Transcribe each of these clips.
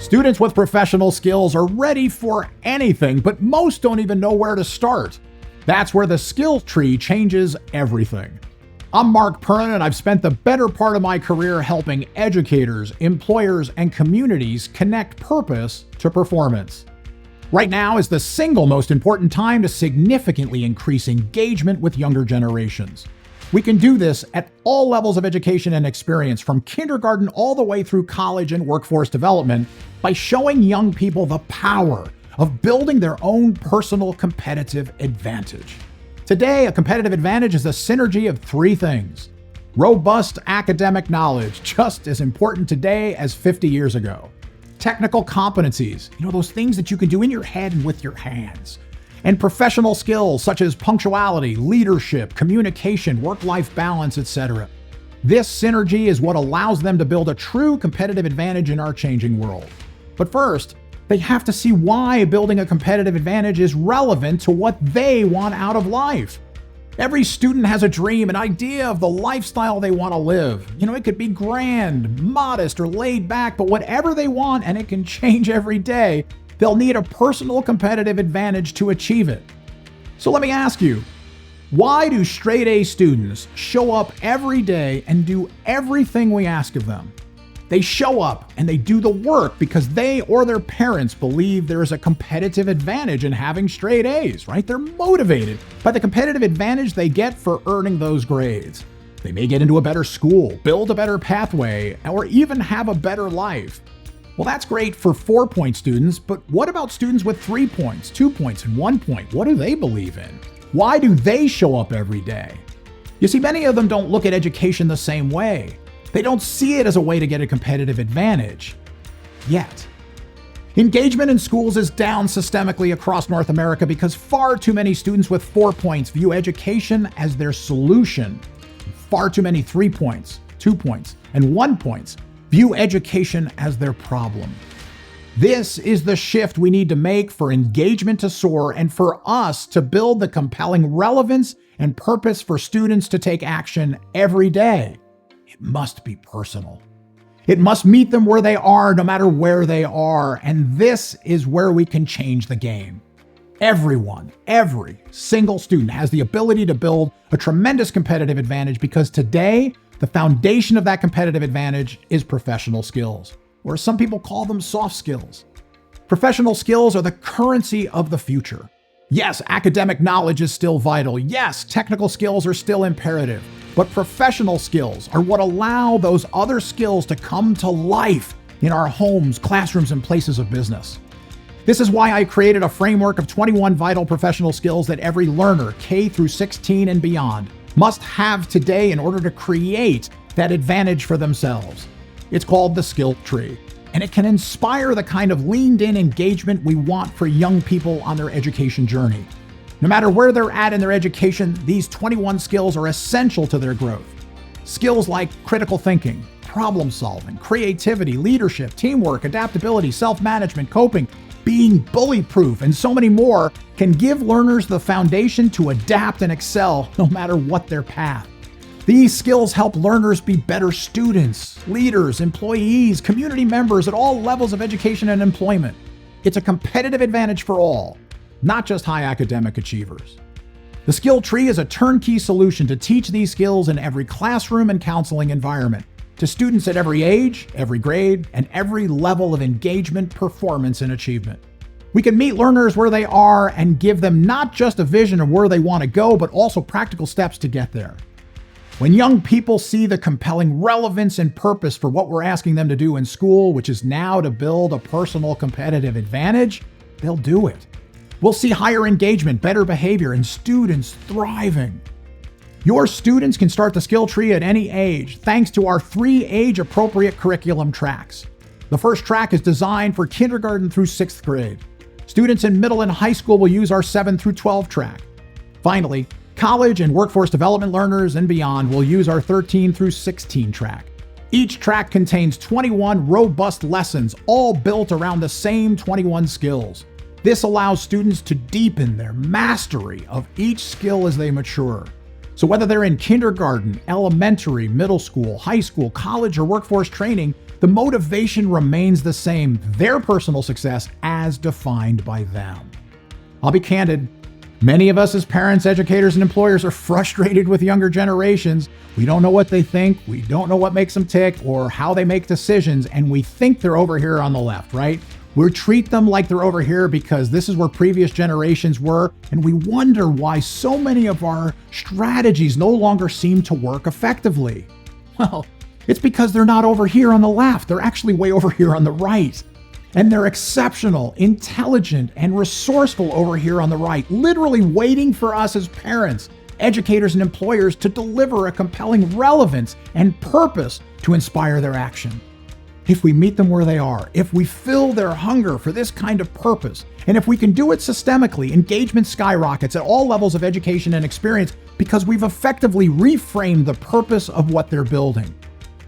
Students with professional skills are ready for anything, but most don't even know where to start. That's where the skill tree changes everything. I'm Mark Perrin, and I've spent the better part of my career helping educators, employers, and communities connect purpose to performance. Right now is the single most important time to significantly increase engagement with younger generations. We can do this at all levels of education and experience, from kindergarten all the way through college and workforce development, by showing young people the power of building their own personal competitive advantage. Today, a competitive advantage is a synergy of three things. Robust academic knowledge, just as important today as 50 years ago. Technical competencies, those things that you can do in your head and with your hands. And professional skills such as punctuality, leadership, communication, work-life balance, etc. This synergy is what allows them to build a true competitive advantage in our changing world. But first, they have to see why building a competitive advantage is relevant to what they want out of life. Every student has a dream, an idea of the lifestyle they want to live. It could be grand, modest, or laid back, but whatever they want, and it can change every day, they'll need a personal competitive advantage to achieve it. So let me ask you, why do straight A students show up every day and do everything we ask of them? They show up and they do the work because they or their parents believe there is a competitive advantage in having straight A's, right? They're motivated by the competitive advantage they get for earning those grades. They may get into a better school, build a better pathway, or even have a better life. Well, that's great for 4-point students, but what about students with 3 points, 2 points, and 1 point? What do they believe in? Why do they show up every day? You see, many of them don't look at education the same way. They don't see it as a way to get a competitive advantage. Yet. Engagement in schools is down systemically across North America because far too many students with 4 points view education as their solution. Far too many 3 points, 2 points, and 1 points view education as their problem. This is the shift we need to make for engagement to soar and for us to build the compelling relevance and purpose for students to take action every day. It must be personal. It must meet them where they are, no matter where they are. And this is where we can change the game. Everyone, every single student has the ability to build a tremendous competitive advantage because today, the foundation of that competitive advantage is professional skills, or some people call them soft skills. Professional skills are the currency of the future. Yes, academic knowledge is still vital. Yes, technical skills are still imperative. But professional skills are what allow those other skills to come to life in our homes, classrooms, and places of business. This is why I created a framework of 21 vital professional skills that every learner, K through 16 and beyond, must have today in order to create that advantage for themselves. It's called the skill tree, and it can inspire the kind of leaned-in engagement we want for young people on their education journey. No matter where they're at in their education, these 21 skills are essential to their growth. Skills like critical thinking, problem solving, creativity, leadership, teamwork, adaptability, self-management, coping, being bully-proof, and so many more can give learners the foundation to adapt and excel no matter what their path. These skills help learners be better students, leaders, employees, community members at all levels of education and employment. It's a competitive advantage for all, not just high academic achievers. The skill tree is a turnkey solution to teach these skills in every classroom and counseling environment, to students at every age, every grade, and every level of engagement, performance, and achievement. We can meet learners where they are and give them not just a vision of where they want to go, but also practical steps to get there. When young people see the compelling relevance and purpose for what we're asking them to do in school, which is now to build a personal competitive advantage, they'll do it. We'll see higher engagement, better behavior, and students thriving. Your students can start the skill tree at any age, thanks to our 3 age-appropriate curriculum tracks. The first track is designed for kindergarten through 6th grade. Students in middle and high school will use our 7 through 12 track. Finally, college and workforce development learners and beyond will use our 13 through 16 track. Each track contains 21 robust lessons, all built around the same 21 skills. This allows students to deepen their mastery of each skill as they mature. So whether they're in kindergarten, elementary, middle school, high school, college, or workforce training, the motivation remains the same: their personal success as defined by them. I'll be candid. Many of us as parents, educators, and employers are frustrated with younger generations. We don't know what they think, we don't know what makes them tick, or how they make decisions, and we think they're over here on the left, right? We treat them like they're over here because this is where previous generations were, and we wonder why so many of our strategies no longer seem to work effectively. Well, it's because they're not over here on the left, they're actually way over here on the right. And they're exceptional, intelligent, and resourceful over here on the right, literally waiting for us as parents, educators, and employers to deliver a compelling relevance and purpose to inspire their action. If we meet them where they are, if we fill their hunger for this kind of purpose, and if we can do it systemically, engagement skyrockets at all levels of education and experience because we've effectively reframed the purpose of what they're building.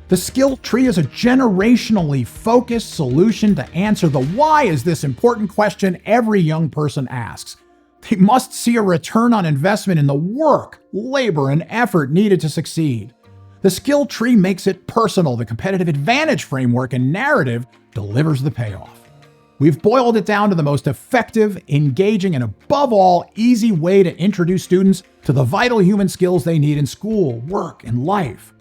The skill tree is a generationally focused solution to answer the why is this important question every young person asks. They must see a return on investment in the work, labor, and effort needed to succeed. The skill tree makes it personal. The competitive advantage framework and narrative delivers the payoff. We've boiled it down to the most effective, engaging, and above all, easy way to introduce students to the vital human skills they need in school, work, and life.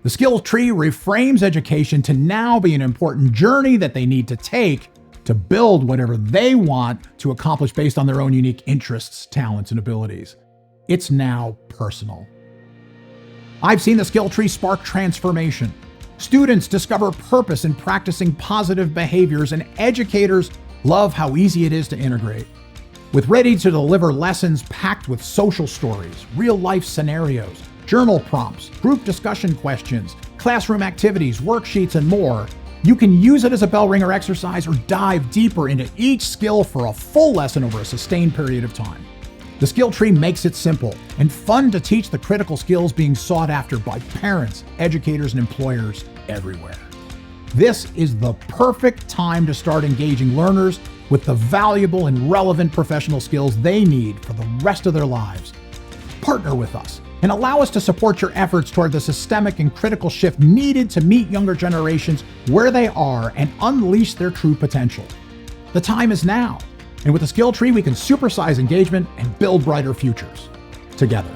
The skill tree reframes education to now be an important journey that they need to take to build whatever they want to accomplish based on their own unique interests, talents, and abilities. It's now personal. I've seen the skill tree spark transformation. Students discover purpose in practicing positive behaviors, and educators love how easy it is to integrate. With ready-to-deliver lessons packed with social stories, real-life scenarios, journal prompts, group discussion questions, classroom activities, worksheets, and more, you can use it as a bell ringer exercise or dive deeper into each skill for a full lesson over a sustained period of time. The skill tree makes it simple and fun to teach the critical skills being sought after by parents, educators, and employers everywhere. This is the perfect time to start engaging learners with the valuable and relevant professional skills they need for the rest of their lives. Partner with us and allow us to support your efforts toward the systemic and critical shift needed to meet younger generations where they are and unleash their true potential. The time is now, and with the skill tree, we can supersize engagement and build brighter futures together.